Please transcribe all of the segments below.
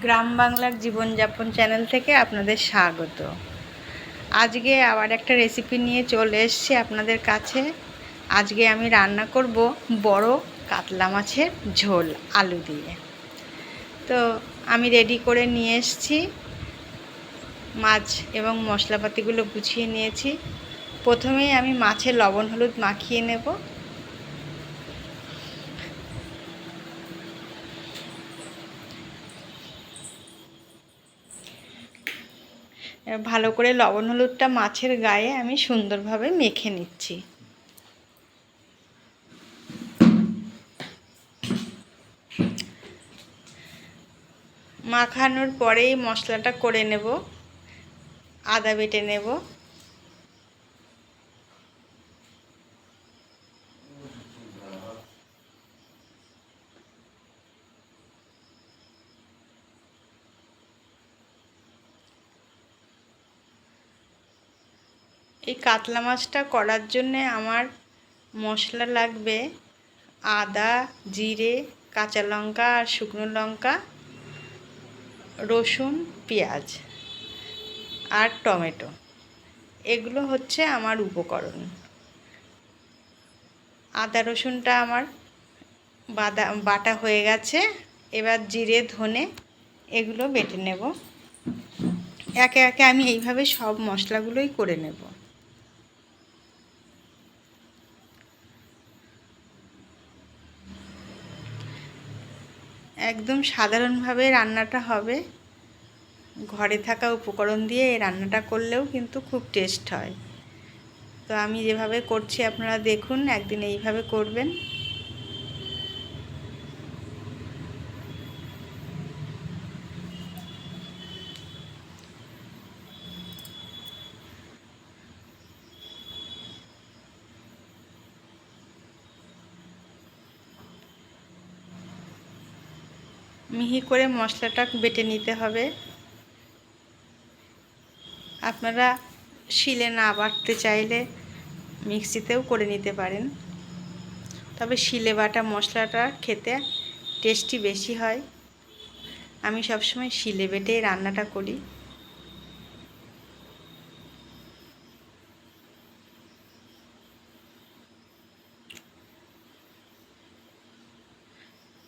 গ্রাম বাংলার জীবনযাপন চ্যানেল থেকে আপনাদের স্বাগত। আজকে আবার একটা রেসিপি নিয়ে চলে এসেছি আপনাদের কাছে। আজকে আমি রান্না করব বড় কাতলা মাছের ঝোল আলু দিয়ে। তো আমি রেডি করে নিয়ে এসেছি, মাছ এবং মশলাপাতিগুলো গুছিয়ে নিয়েছি। প্রথমেই আমি মাছে লবণ হলুদ মাখিয়ে নেব। ভালো করে লবণ হলুদটা মাছের গায়ে আমি সুন্দরভাবে মেখে নিচ্ছি। মাখানোর পরেই মশলাটা করে নেব। আদা বেটে নেব, এই কাতলা মাছটা করার জন্যে আমার মশলা লাগবে আদা, জিরে, কাঁচা লঙ্কা আর শুকনো লঙ্কা, রসুন, পেঁয়াজ আর টমেটো। এগুলো হচ্ছে আমার উপকরণ। আদা রসুনটা আমার বাটা হয়ে গেছে। এবার জিরে, ধনে এগুলো বেটে নেব। একে একে আমি এইভাবে সব মশলাগুলোই করে নেব। একদম সাধারণভাবে রান্নাটা হবে। ঘরে থাকা উপকরণ দিয়ে এই রান্নাটা করলেও কিন্তু খুব টেস্ট হয়। তো আমি যেভাবে করছি আপনারা দেখুন, একদিন এইভাবে করবেন। মিহি করে মশলাটা বেটে নিতে হবে। আপনারা শিলে না বাটতে চাইলে মিক্সিতেও করে নিতে পারেন, তবে শিলে বাটা মশলাটা খেতে টেস্টি বেশি হয়। আমি সবসময় শিলে বেটেই রান্নাটা করি।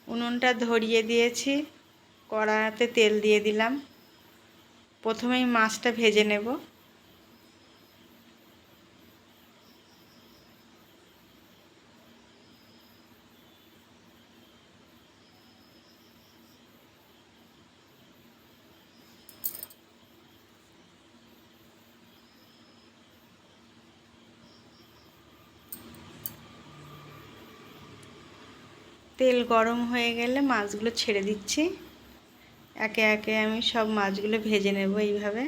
উনুনটা ধরিয়ে দিয়েছি, কড়াতে তেল দিয়ে দিলাম। প্রথমেই মাছটা ভেজে নেব। তেল গরম হয়ে গেলে মাছগুলো ছেড়ে দিচ্ছি। একে একে আমি সব মাছগুলো ভেজে নেব এইভাবে।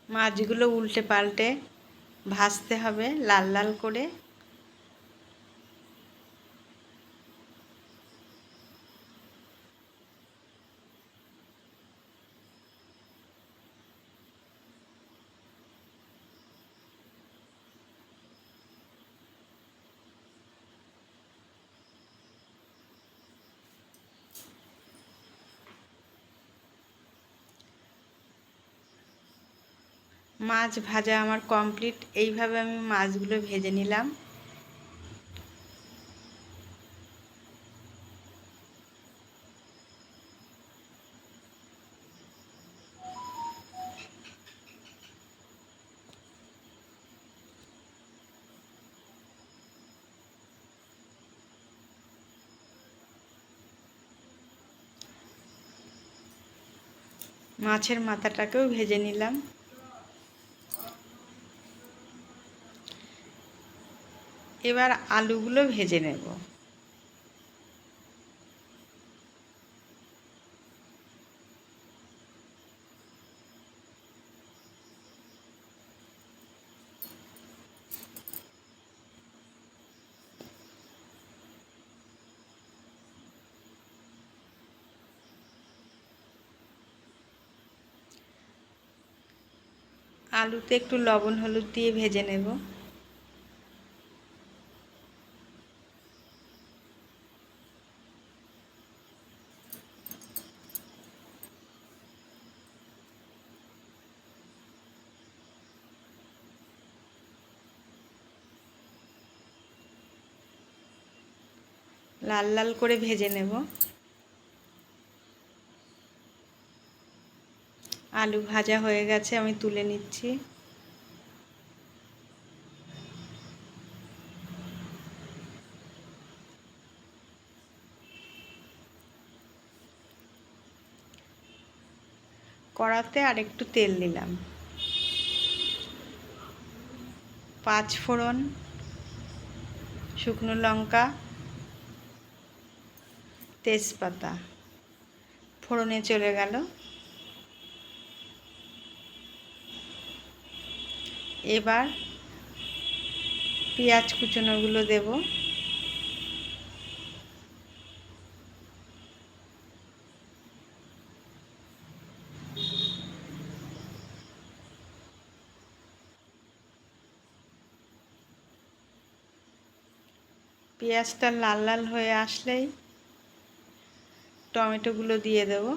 মাছগুলো উল্টে পাল্টে ভাজতে হবে লাল লাল করে। মাছ ভাজা আমার কমপ্লিট। এইভাবে আমি মাছগুলো ভেজে নিলাম। মাছের মাথাটাকেও ভেজে নিলাম। এবার আলুগুলো ভেজে নেব। আলুতে একটু লবণ হলুদ দিয়ে ভেজে নেব। লাল লাল করে ভেজে নেব। আলু ভাজা হয়ে গেছে, আমি তুলে নিচ্ছি। কড়াতে আর একটু তেল দিলাম। 5 ফোড়ন, শুকনো লঙ্কা, তেজপাতা ফোড়নে চলে গেল। এবার পেঁয়াজ কুচনোগুলো দেব। পেঁয়াজটা লাল লাল হয়ে আসলেই টমেটোগুলো দিয়ে দেব।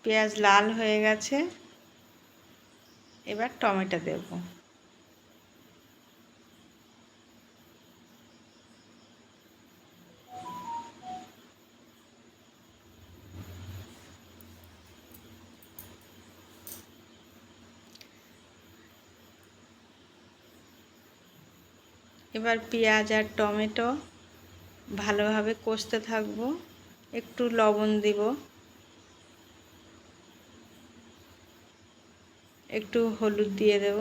পেঁয়াজ লাল হয়ে গেছে, এবার টমেটো দেব। এবার পেঁয়াজ আর টমেটো ভালোভাবে কষতে থাকবো। একটু লবণ দিব, একটু হলুদ দিয়ে দেব।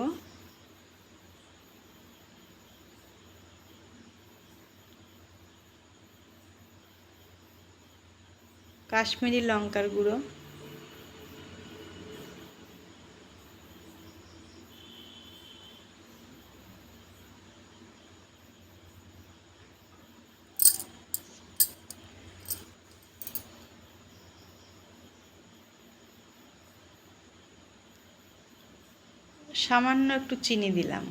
কাশ্মীরি লঙ্কার গুঁড়ো, সামান্য একটু চিনি দিলাম।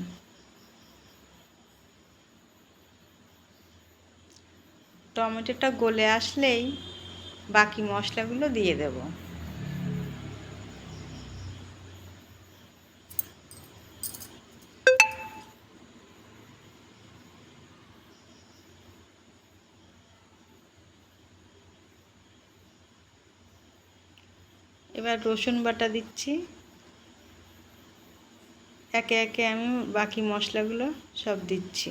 টমেটোটা গলে আসলেই বাকি মশলাগুলো দিয়ে দেব। এবার রসুন বাটা দিচ্ছি। একে একে আমি বাকি মশলাগুলো সব দিচ্ছি।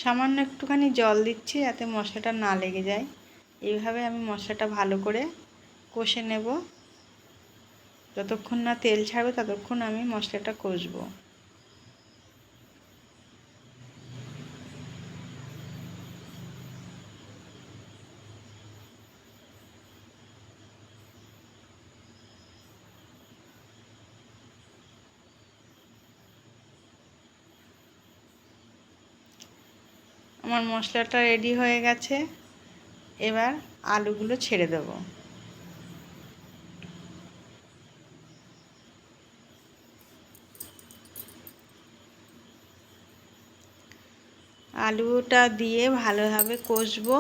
সামান্য একটুখানি জল দিচ্ছি যাতে মশলাটা না লেগে যায়। এইভাবে আমি মশলাটা ভালো করে কষে নেব। যতক্ষণ না তেল ছাড়বে ততক্ষণ আমি মশলাটা কষবো। আমার মশলাটা রেডি হয়ে গেছে, এবার আলুগুলো ছেড়ে দেব। আলুটা দিয়ে ভালোভাবে কষবো।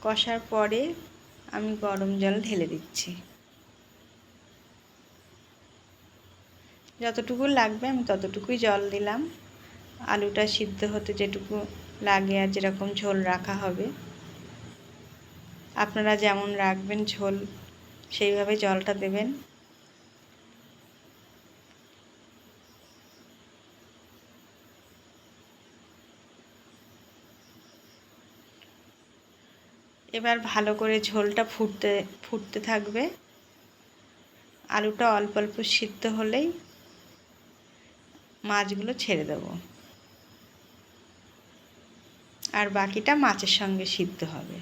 কষার পরে আমি গরম জল ঢেলে দিচ্ছি। যতটুকু লাগবে আমি ততটুকুই জল দিলাম। আলুটা সিদ্ধ হতে যেটুকু লাগে আর যেরকম ঝোল রাখা হবে, আপনারা যেমন রাখবেন ঝোল সেইভাবে জলটা দেবেন। এবার ভালো করে ঝোলটা ফুটতে থাকবে। আলুটা অল্প অল্প সিদ্ধ হলেই মাছগুলো ছেড়ে দেব। আর বাকিটা মাছের সঙ্গে সিদ্ধ হবে।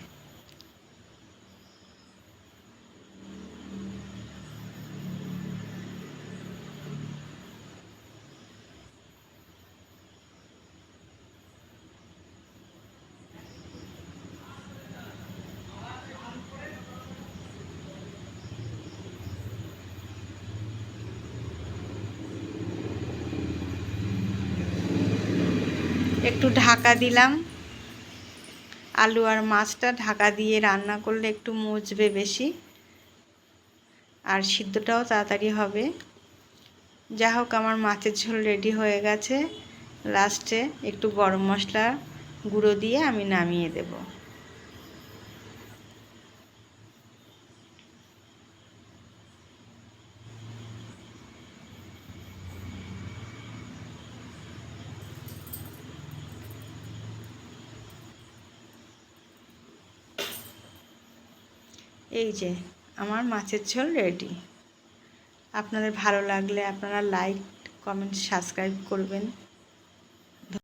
একটু ঢাকা দিলাম। আলু আর মাছটা ঢাকা দিয়ে রান্না করলে একটু মুচবে বেশি, আর সিদ্ধটাও তাড়াতাড়ি হবে। যা হোক, আমার মাছের ঝোল রেডি হয়ে গেছে। লাস্টে একটু গরম মশলা গুঁড়ো দিয়ে আমি নামিয়ে দেব। এই যে আমার মাছের ঝোল রেডি। আপনাদের ভালো লাগলে আপনারা লাইক, কমেন্ট, সাবস্ক্রাইব করবেন।